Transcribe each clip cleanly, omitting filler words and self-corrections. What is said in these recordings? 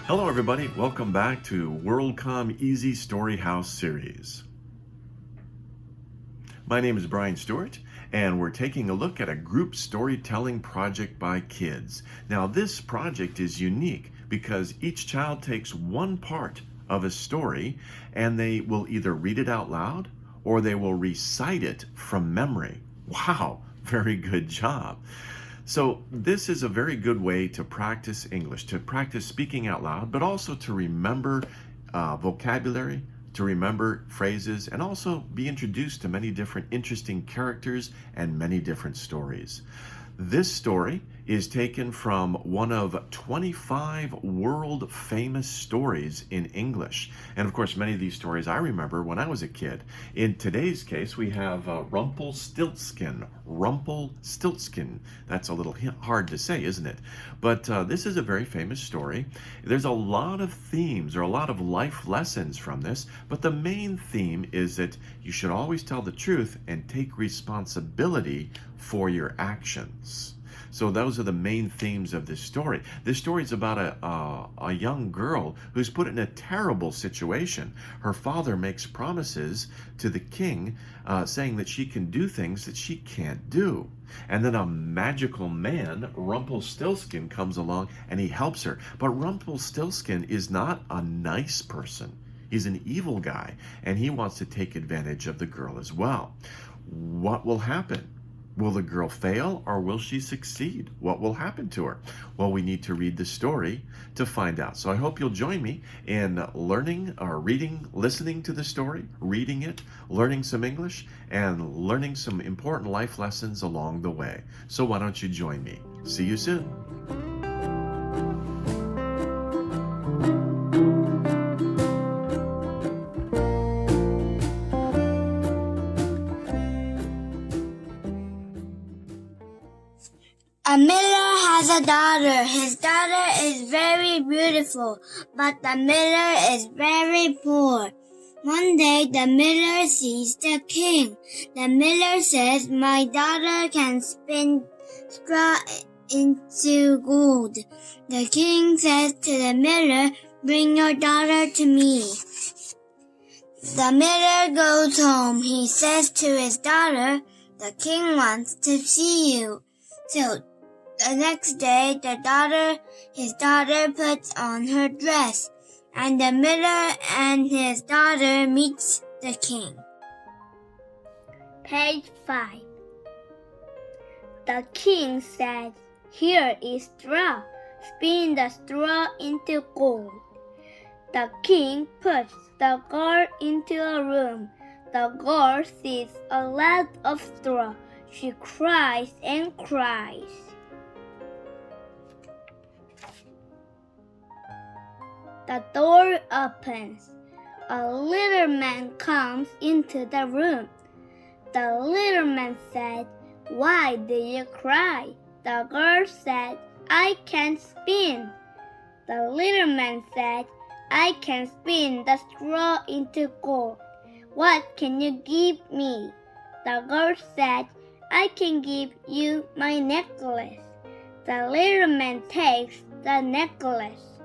Hello everybody, welcome back to WorldCom Easy Story House series. My name is Brian Stuart, and we're taking a look at a group storytelling project by kids. Now this project is unique because each child takes one part of a story and they will either read it out loud or they will recite it from memory. Wow, very good job. So this is a very good way to practice English, to practice speaking out loud, but also to remember vocabulary, to remember phrases, and also be introduced to many different interesting characters and many different stories. This story is taken from one of 25 world famous stories in English. And of course, many of these stories I remember when I was a kid. In today's case, we have Rumpelstiltskin. Rumpelstiltskin. That's a little hard to say, isn't it? But this is a very famous story. There's a lot of themes or a lot of life lessons from this, but the main theme is that you should always tell the truth and take responsibility for your actions. So those are the main themes of this story. This story is about a young girl who's put in a terrible situation. Her father makes promises to the king saying that she can do things that she can't do. And then a magical man, Rumpelstiltskin, comes along and he helps her. But Rumpelstiltskin is not a nice person. He's an evil guy, and he wants to take advantage of the girl as well. What will happen? Will the girl fail or will she succeed? What will happen to her? Well, we need to read the story to find out. So I hope you'll join me in learning or reading, listening to the story, reading it, learning some English, and learning some important life lessons along the way. So why don't you join me? See you soon. A miller has a daughter. His daughter is very beautiful, but the miller is very poor. One day the miller sees the king. The miller says, "My daughter can spin straw into gold." The king says to the miller, "Bring your daughter to me." The miller goes home. He says to his daughter, "The king wants to see you." So the next day, his daughter puts on her dress, and the miller and his daughter meets the king. Page 5. The king said, "Here is straw. Spin the straw into gold." The king puts the girl into a room. The girl sees a lot of straw. She cries and cries. The door opens. A little man comes into the room. The little man said, "Why do you cry?" The girl said, "I can't spin." The little man said, "I can spin the straw into gold. What can you give me?" The girl said, "I can give you my necklace." The little man takes the necklace,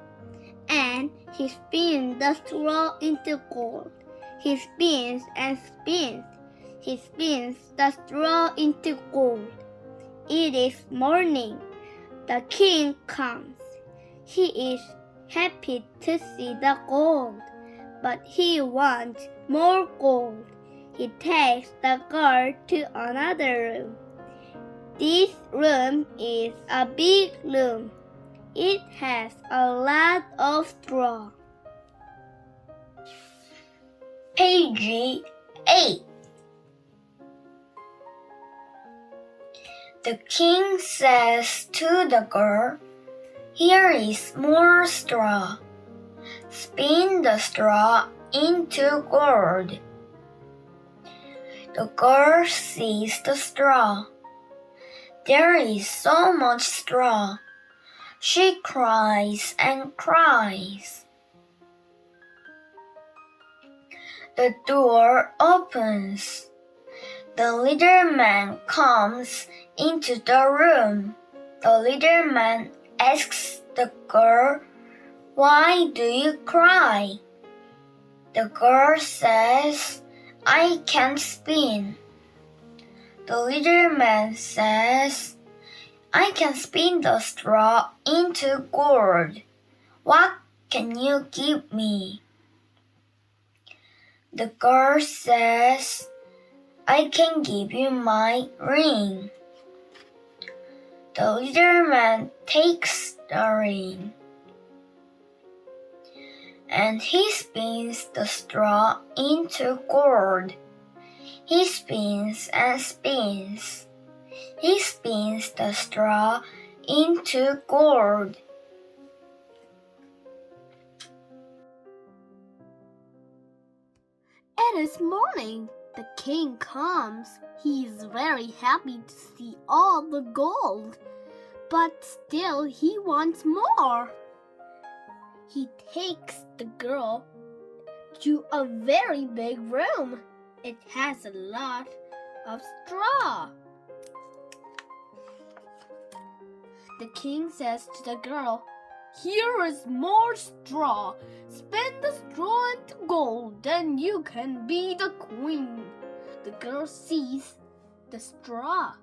and he spins the straw into gold. He spins and spins. He spins the straw into gold. It is morning. The king comes. He is happy to see the gold, but he wants more gold. He takes the girl to another room. This room is a big room. It has a lot of straw. Page 8. The king says to the girl, "Here is more straw. Spin the straw into gold." The girl sees the straw. There is so much straw. She cries and cries. The door opens. The little man comes into the room. The little man asks the girl, Why do you cry? The girl says, I can't spin. The little man says, I can spin the straw into gold. What can you give me? The girl says, I can give you my ring. The little man takes the ring, and he spins the straw into gold. He spins and spins. He spins the straw into gold. It is morning. The king comes. He is very happy to see all the gold, but still he wants more. He takes the girl to a very big room. It has a lot of straw. The king says to the girl, Here is more straw. Spin the straw into gold, then you can be the queen. The girl sees the straw.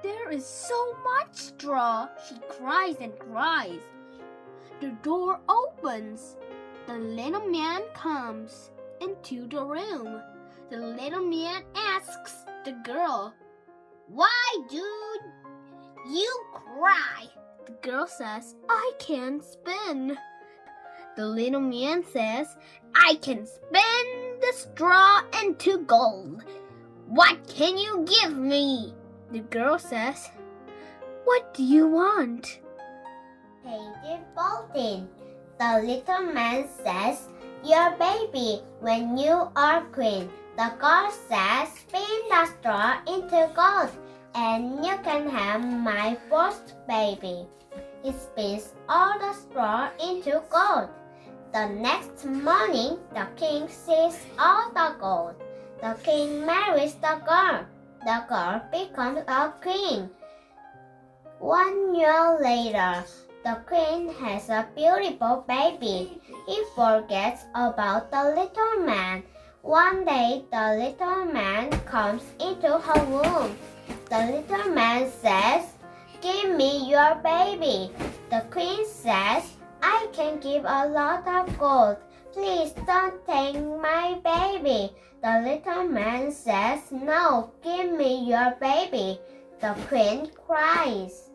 There is so much straw. She cries and cries. The door opens. The little man comes into the room. The little man asks the girl, Why do you cry? The girl says, I can't spin. The little man says, I can spin the straw into gold. What can you give me? The girl says, What do you want? Page 14. The little man says, Your baby when you are queen. The girl says, Spin the straw into gold, and you can have my first baby. He spins all the straw into gold. The next morning, the king sees all the gold. The king marries the girl. The girl becomes a queen. 1 year later, the queen has a beautiful baby. He forgets about the little man. One day, the little man comes into her room. The little man says, Give me your baby. The queen says, I can give a lot of gold. Please don't take my baby. The little man says, No, give me your baby. The queen cries.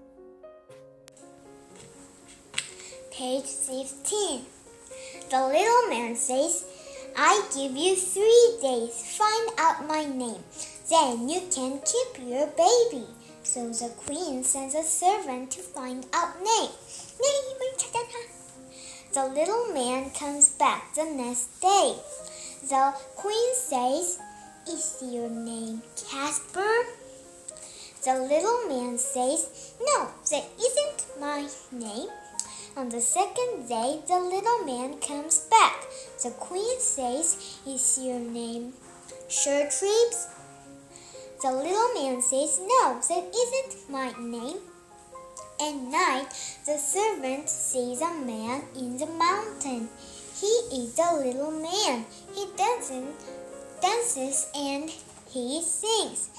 Page 15. The little man says, I give you 3 days. Find out my name. Then you can keep your baby. So the queen sends a servant to find out name. 네임을 찾아라. The little man comes back the next day. The queen says, Is your name Casper? The little man says, No, that isn't my name. On the second day, the little man comes back. The queen says, Is your name Shirtribs? The little man says, No, that isn't my name. At night, the servant sees a man in the mountain. He is the little man. He dances and he sings.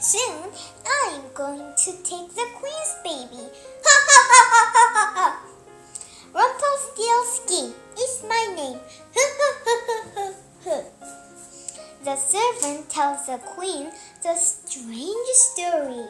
Soon, I'm going to take the queen's baby. Ha ha ha ha ha ha ha! Rumpelstiltskin is my name. The servant tells the queen the strange story.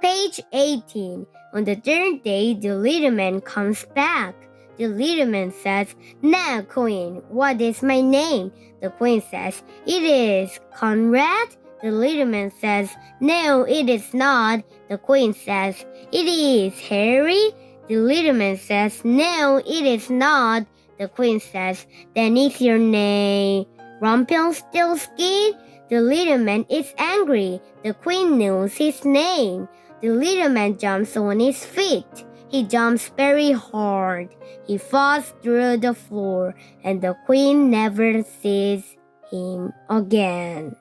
Page 18. On the third day, the little man comes back. The little man says, Now, queen, what is my name? The queen says, It is Conrad. The little man says, No, it is not. The queen says, It is Harry. The little man says, No, it is not. The queen says, Then is your name Rumpelstiltskin? The little man is angry. The queen knows his name. The little man jumps on his feet. He jumps very hard. He falls through the floor, and the queen never sees him again.